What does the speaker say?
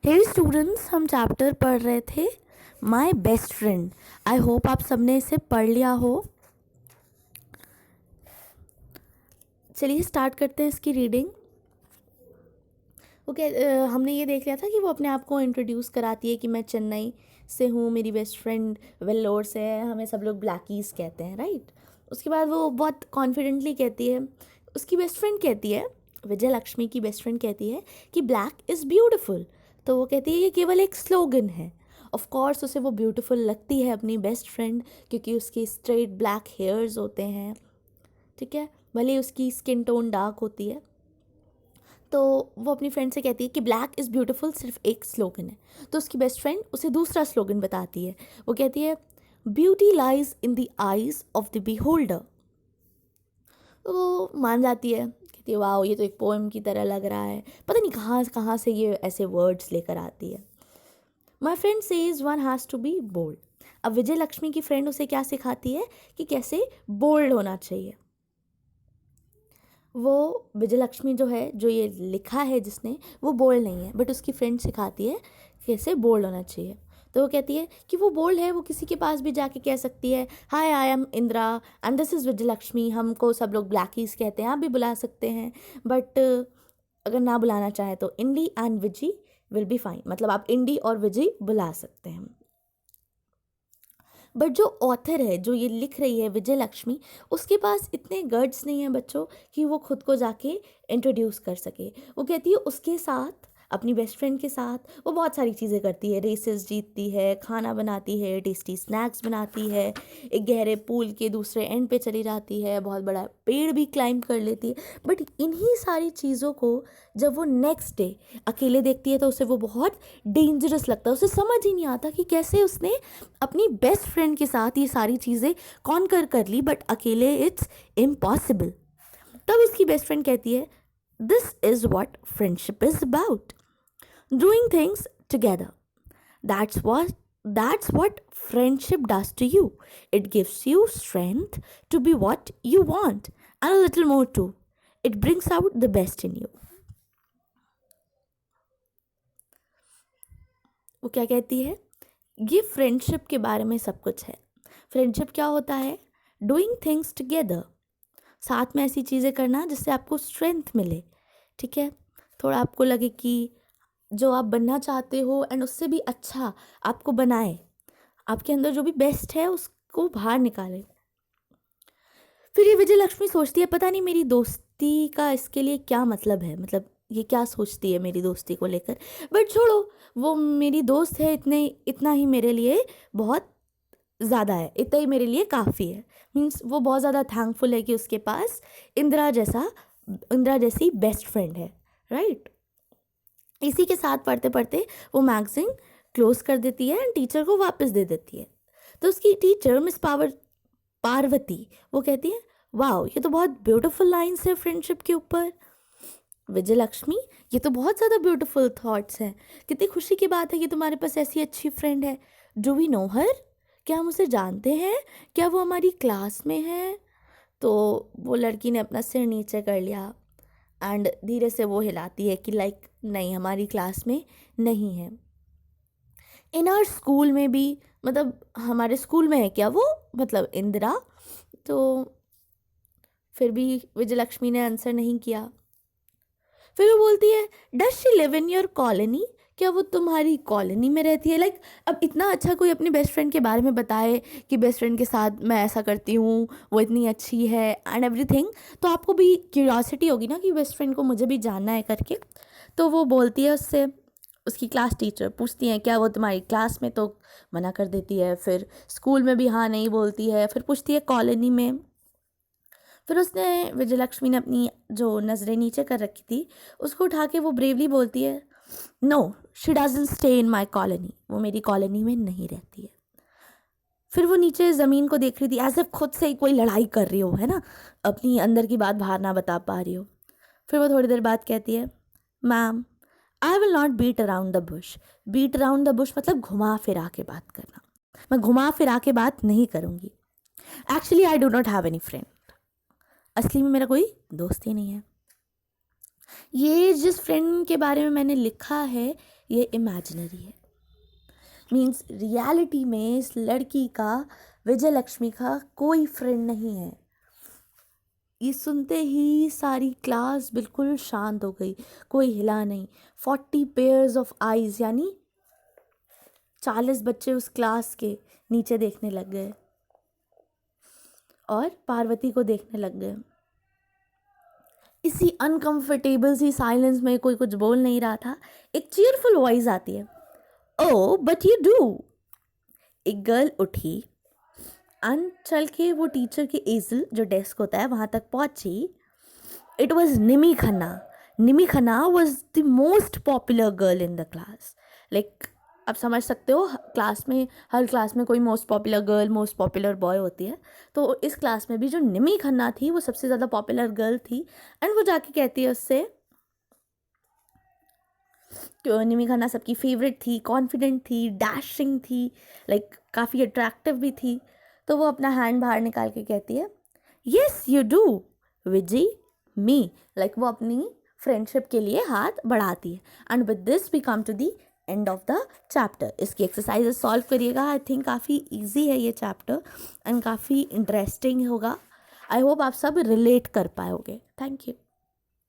हे students, हम chapter पढ़ रहे थे my best friend. I hope आप सबने इसे पढ़ लिया हो। चलिए स्टार्ट करते हैं इसकी रीडिंग। ओके, हमने ये देख लिया था कि वो अपने आप को इंट्रोड्यूस कराती है कि मैं चेन्नई से हूँ, मेरी बेस्ट फ्रेंड वेल्लोर से है, हमें सब लोग ब्लैकीज कहते हैं, राइट। उसके बाद वो बहुत कॉन्फिडेंटली कहती है, उसकी बेस्ट फ्रेंड कहती है, विजय लक्ष्मी की बेस्ट फ्रेंड कहती है कि ब्लैक इज़ ब्यूटिफुल। तो वो कहती है ये केवल एक स्लोगन है। ऑफ कोर्स उसे वो ब्यूटीफुल लगती है अपनी बेस्ट फ्रेंड, क्योंकि उसकी स्ट्रेट ब्लैक हेयर्स होते हैं, ठीक है, भले उसकी स्किन टोन डार्क होती है। तो वो अपनी फ्रेंड से कहती है कि ब्लैक इज़ ब्यूटीफुल सिर्फ एक स्लोगन है। तो उसकी बेस्ट फ्रेंड उसे दूसरा स्लोगन बताती है। वो कहती है beauty lies in the eyes of the beholder. तो वो मान जाती है, कहती है वाह ये तो एक पोएम की तरह लग रहा है, पता नहीं कहाँ कहाँ से ये ऐसे वर्ड्स लेकर आती है। My friend says one has to be bold. अब विजय लक्ष्मी की फ्रेंड उसे क्या सिखाती है कि कैसे बोल्ड होना चाहिए। वो विजय लक्ष्मी जो है, जो ये लिखा है जिसने, वो बोल्ड नहीं है, बट उसकी फ्रेंड सिखाती है कैसे बोल्ड होना चाहिए। तो वो कहती है कि वो बोल्ड है, वो किसी के पास भी जाके कह सकती है hi I am Indira and this is Vijay Lakshmi, हमको सब लोग ब्लैकीज कहते हैं, आप भी बुला सकते हैं, बट अगर ना बुलाना चाहे तो इंडी and Vizzy will be fine, मतलब आप इंडी और विजय बुला सकते हैं। बट जो ऑथर है, जो ये लिख रही है विजय लक्ष्मी, उसके पास इतने गट्स नहीं है बच्चों कि वो खुद को जाके इंट्रोड्यूस कर सके। वो कहती है उसके साथ, अपनी बेस्ट फ्रेंड के साथ वो बहुत सारी चीज़ें करती है, रेसेस जीतती है, खाना बनाती है, टेस्टी स्नैक्स बनाती है, एक गहरे पूल के दूसरे एंड पे चली जाती है, बहुत बड़ा पेड़ भी क्लाइंब कर लेती है। बट इन्हीं सारी चीज़ों को जब वो नेक्स्ट डे अकेले देखती है तो उसे वो बहुत डेंजरस लगता है। उसे समझ ही नहीं आता कि कैसे उसने अपनी बेस्ट फ्रेंड के साथ ये सारी चीज़ें कॉन्कर कर ली, बट अकेले इट्स इम्पॉसिबल। तब उसकी बेस्ट फ्रेंड कहती है this is what friendship is about, doing things together. That's what friendship does to you. It gives you strength to be what you want and a little more too. It brings out the best in you. वो क्या कहती है, ये friendship के बारे में सब कुछ है। फ्रेंडशिप क्या होता है, डूइंग थिंग्स टुगेदर, साथ में ऐसी चीज़ें करना जिससे आपको स्ट्रेंथ मिले, ठीक है, थोड़ा आपको लगे कि जो आप बनना चाहते हो एंड उससे भी अच्छा आपको बनाए, आपके अंदर जो भी बेस्ट है उसको बाहर निकाले। फिर ये विजय लक्ष्मी सोचती है पता नहीं मेरी दोस्ती का इसके लिए क्या मतलब है, मतलब ये क्या सोचती है मेरी दोस्ती को लेकर। बट छोड़ो, वो मेरी दोस्त है, इतना ही मेरे लिए बहुत ज़्यादा है, इतना ही मेरे लिए काफ़ी है। मीन्स वो बहुत ज़्यादा थैंकफुल है कि उसके पास इंदिरा जैसी बेस्ट फ्रेंड है, राइट। इसी के साथ पढ़ते पढ़ते वो मैगज़ीन क्लोज कर देती है एंड टीचर को वापस दे देती है। तो उसकी टीचर मिस पार्वती वो कहती है वाओ ये तो बहुत ब्यूटीफुल लाइन्स है फ्रेंडशिप के ऊपर। विजय लक्ष्मी, ये तो बहुत ज़्यादा ब्यूटीफुल थॉट्स हैं, कितनी खुशी की बात है कि तुम्हारे पास ऐसी अच्छी फ्रेंड है। डू वी नो हर, क्या हम उसे जानते हैं, क्या वो हमारी क्लास में है। तो वो लड़की ने अपना सिर नीचे कर लिया एंड धीरे से वो हिलाती है कि लाइक नहीं, हमारी क्लास में नहीं है। इन आवर स्कूल में भी, मतलब हमारे स्कूल में है क्या वो, मतलब इंदिरा। तो फिर भी विजय लक्ष्मी ने आंसर नहीं किया। फिर वो बोलती है does she live in your colony, क्या वो तुम्हारी कॉलोनी में रहती है। लाइक अब इतना अच्छा कोई अपनी बेस्ट फ्रेंड के बारे में बताए कि बेस्ट फ्रेंड के साथ मैं ऐसा करती हूँ, वो इतनी अच्छी है एंड एवरीथिंग, तो आपको भी क्यूरियोसिटी होगी ना कि बेस्ट फ्रेंड को मुझे भी जानना है करके। तो वो बोलती है उससे, उसकी क्लास टीचर पूछती हैं क्या वो तुम्हारी क्लास में, तो मना कर देती है, फिर स्कूल में भी हाँ नहीं बोलती है, फिर पूछती है कॉलोनी में। फिर उसने, विजय लक्ष्मी ने अपनी जो नज़रें नीचे कर रखी थी उसको उठा के वो ब्रेवली बोलती है no she doesn't stay in my colony, वो मेरी कॉलोनी में नहीं रहती है। फिर वो नीचे ज़मीन को देख रही थी एज इफ खुद से ही कोई लड़ाई कर रही हो, है ना, अपनी अंदर की बात बाहर ना बता पा रही हो। फिर वो थोड़ी देर बाद कहती है ma'am I will not beat around the bush. Beat around the bush मतलब घुमा फिरा के बात करना, मैं घुमा फिरा के बात नहीं करूँगी। Actually I do not have any friend, असली में मेरा कोई दोस्त ही नहीं है। ये जिस फ्रेंड के बारे में मैंने लिखा है ये इमेजिनरी है। मीन्स रियलिटी में इस लड़की का, विजय लक्ष्मी का, कोई फ्रेंड नहीं है। ये सुनते ही सारी क्लास बिल्कुल शांत हो गई, कोई हिला नहीं। 40 पेयर्स ऑफ आईज यानी 40 बच्चे उस क्लास के नीचे देखने लग गए और पार्वती को देखने लग गए। इसी अनकंफर्टेबल सी साइलेंस में, कोई कुछ बोल नहीं रहा था, एक चीयरफुल वॉइस आती है, ओ बट यू डू। एक गर्ल उठी एंड चल के वो टीचर के एजल जो डेस्क होता है वहाँ तक पहुँची। It was Nimi Khanna. Nimi Khanna was the most popular girl in the class. Like आप समझ सकते हो, क्लास में, हर क्लास में कोई most popular girl, most popular boy होती है। तो इस क्लास में भी जो निमी खन्ना थी वो सबसे ज़्यादा पॉपुलर गर्ल थी। एंड वो जाके कहती है उससे, निमी खन्ना सबकी फेवरेट थी, कॉन्फिडेंट थी, डैशिंग थी, लाइक काफ़ी अट्रैक्टिव भी थी। तो वो अपना हैंड बाहर निकाल के कहती है, येस यू डू विजी मी। लाइक वो अपनी फ्रेंडशिप के लिए हाथ बढ़ाती है। And with this we come to the end of the chapter. इसकी एक्सरसाइजेस सॉल्व करिएगा। आई थिंक काफ़ी इजी है ये चैप्टर एंड काफ़ी इंटरेस्टिंग होगा। आई होप आप सब रिलेट कर पाओगे। Thank you.